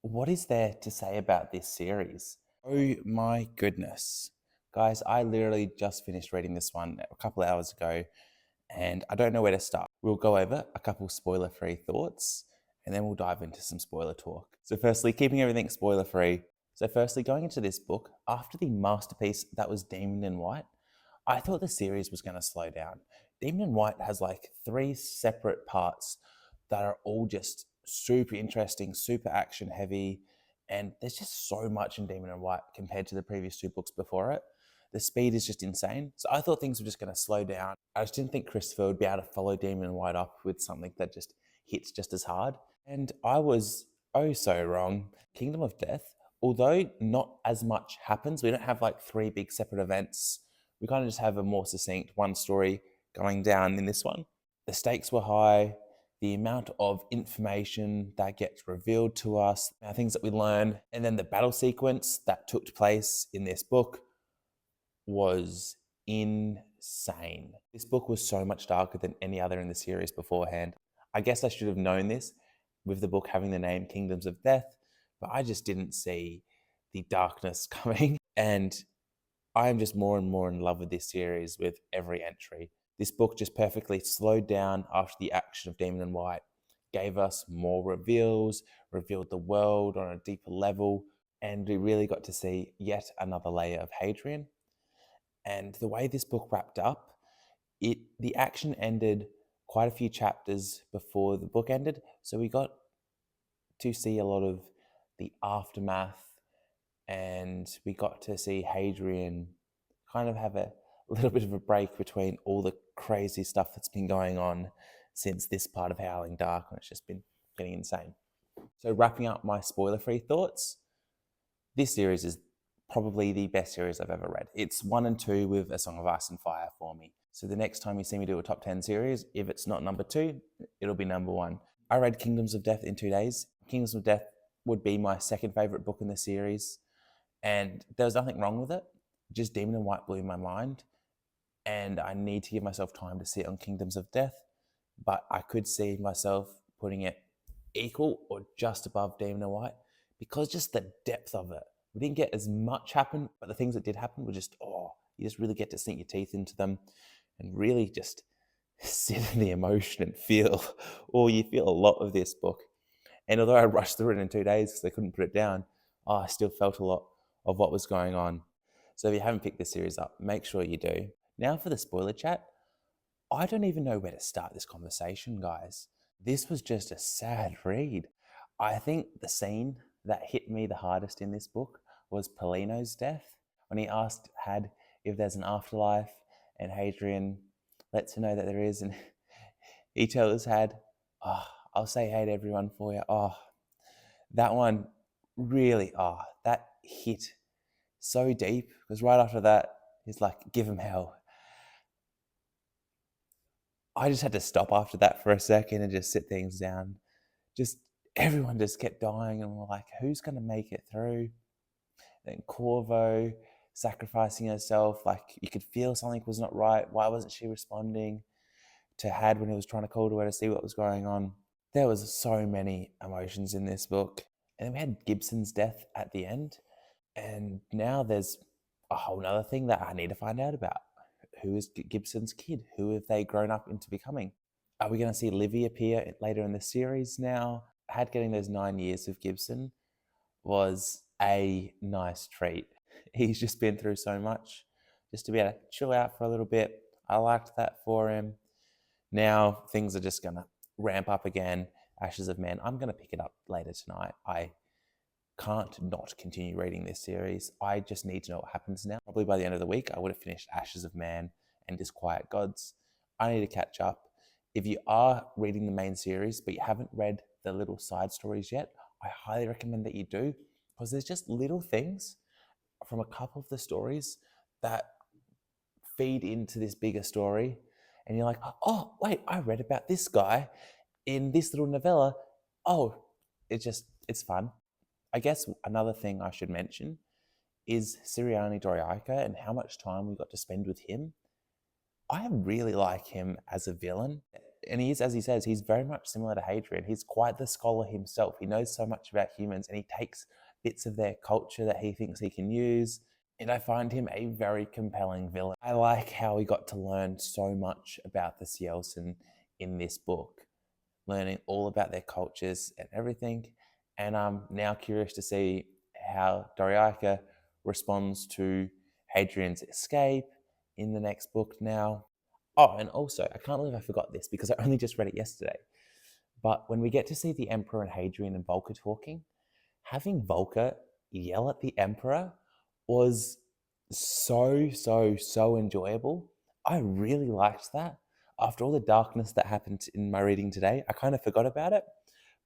What is there to say about this series? Oh my goodness. Guys, I literally just finished reading this one a couple of hours ago and I don't know where to start. We'll go over a couple spoiler free thoughts and then we'll dive into some spoiler talk. So, firstly, keeping everything spoiler free. So, firstly, going into this book, after the masterpiece that was Demon in White, I thought the series was going to slow down. Demon in White has like three separate parts that are all just super interesting, super action heavy, and there's just so much in Demon in White compared to the previous two books before it. The speed is just insane. So I thought things were just going to slow down. I just didn't think Christopher would be able to follow Demon in White up with something that just hits just as hard. And I was oh so wrong. Kingdom of Death, although not as much happens, we don't have like three big separate events. We kind of just have a more succinct one story going down in this one. The stakes were high, the amount of information that gets revealed to us, things that we learn, and then the battle sequence that took place in this book was insane. This book was so much darker than any other in the series beforehand. I guess I should have known this with the book having the name Kingdoms of Death, but I just didn't see the darkness coming. And I am just more and more in love with this series with every entry. This book just perfectly slowed down after the action of Demon and White, gave us more reveals, revealed the world on a deeper level, and we really got to see yet another layer of Hadrian. And the way this book wrapped up, the action ended quite a few chapters before the book ended, so we got to see a lot of the aftermath, and we got to see Hadrian kind of have a little bit of a break between all the crazy stuff that's been going on since this part of Howling Dark, and it's just been getting insane. So, wrapping up my spoiler free thoughts, this series is probably the best series I've ever read. It's 1 and 2 with A Song of Ice and Fire for me. So, the next time you see me do a top 10 series, if it's not number 2, it'll be number 1. I read Kingdoms of Death in 2 days. Kingdoms of Death would be my second favorite book in the series, and there was nothing wrong with it. Just Demon and White blew my mind, and I need to give myself time to sit on Kingdoms of Death, but I could see myself putting it equal or just above Demon and White because just the depth of it. We didn't get as much happen, but the things that did happen were just, you just really get to sink your teeth into them and really just sit in the emotion and feel, you feel a lot of this book. And although I rushed through it in 2 days because I couldn't put it down, I still felt a lot of what was going on. So if you haven't picked this series up, make sure you do. Now for the spoiler chat. I don't even know where to start this conversation, guys. This was just a sad read. I think the scene that hit me the hardest in this book was Polino's death when he asked Had if there's an afterlife, and Hadrian lets her know that there is, and he tells Had, I'll say hey to everyone for you. That one really, that hit so deep because right after that, he's like, give him hell. I just had to stop after that for a second and just sit things down. Just everyone just kept dying, and we're like, who's going to make it through? Then Corvo sacrificing herself, like you could feel something was not right. Why wasn't she responding to Had when he was trying to call to her to see what was going on? There was so many emotions in this book. And then we had Gibson's death at the end. And now there's a whole nother thing that I need to find out about. Who is Gibson's kid? Who have they grown up into becoming? Are we going to see Livy appear later in the series now? Had getting those 9 years of Gibson was a nice treat. He's just been through so much. Just to be able to chill out for a little bit, I liked that for him. Now things are just going to ramp up again. Ashes of Man, I'm going to pick it up later tonight. I can't not continue reading this series. I just need to know what happens now. Probably by the end of the week, I would have finished Ashes of Man and Disquiet Gods. I need to catch up. If you are reading the main series, but you haven't read the little side stories yet, I highly recommend that you do, because there's just little things from a couple of the stories that feed into this bigger story. And you're like, oh, wait, I read about this guy in this little novella. It's fun. I guess another thing I should mention is Siriani Doriaika and how much time we got to spend with him. I really like him as a villain. and he is, as he says, he's very much similar to Hadrian. He's quite the scholar himself. He knows so much about humans, and he takes bits of their culture that he thinks he can use. And I find him a very compelling villain. I like how we got to learn so much about the Cielsen in this book, learning all about their cultures and everything. And I'm now curious to see how Doriaca responds to Hadrian's escape in the next book now. Oh, and also, I can't believe I forgot this because I only just read it yesterday. But when we get to see the Emperor and Hadrian and Volker talking, having Volker yell at the Emperor was so enjoyable. I really liked that. After all the darkness that happened in my reading today, I kind of forgot about it.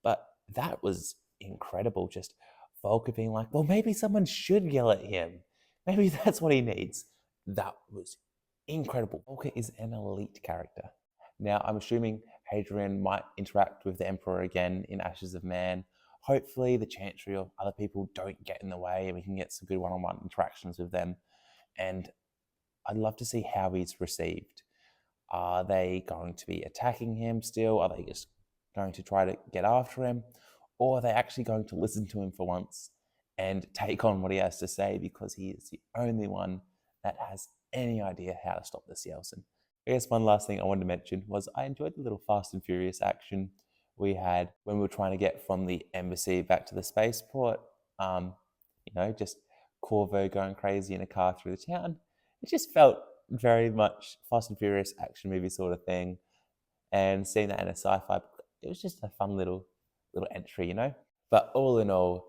But that was incredible. Just Volker being like, well, maybe someone should yell at him. Maybe that's what he needs. That was incredible. Volker is an elite character. Now, I'm assuming Hadrian might interact with the Emperor again in Ashes of Man. Hopefully, the Chantry or other people don't get in the way and we can get some good one-on-one interactions with them. And I'd love to see how he's received. Are they going to be attacking him still? Are they just going to try to get after him? Or are they actually going to listen to him for once and take on what he has to say because he is the only one that has any idea how to stop the Cielsen? I guess one last thing I wanted to mention was I enjoyed the little Fast and Furious action we had when we were trying to get from the embassy back to the spaceport. Just Corvo going crazy in a car through the town. It just felt very much Fast and Furious action movie sort of thing. And seeing that in a sci-fi, it was just a fun little entry. But all in all,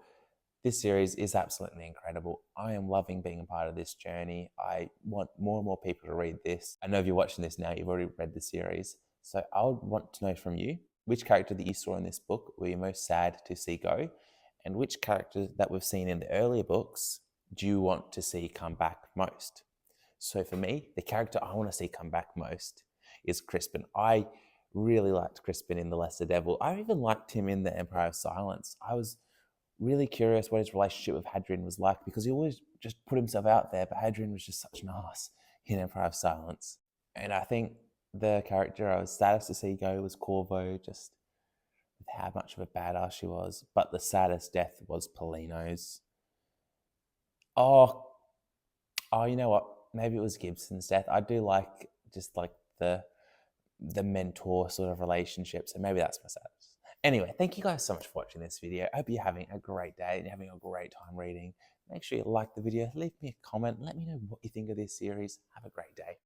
this series is absolutely incredible. I am loving being a part of this journey. I want more and more people to read this. I know if you're watching this now, you've already read the series. So I would want to know from you, which character that you saw in this book were you most sad to see go? And which character that we've seen in the earlier books do you want to see come back most? So for me, the character I want to see come back most is Crispin. I really liked Crispin in The Lesser Devil. I even liked him in The Empire of Silence. I was really curious what his relationship with Hadrian was like because he always just put himself out there, but Hadrian was just such an ass in Empire of Silence. And I think the character I was saddest to see go was Corvo, just with how much of a badass she was. But the saddest death was Paulino's. Oh, you know what? Maybe it was Gibson's death. I do like just like the mentor sort of relationship, so maybe that's my saddest. Anyway, thank you guys so much for watching this video. I hope you're having a great day and you're having a great time reading. Make sure you like the video, leave me a comment, let me know what you think of this series. Have a great day.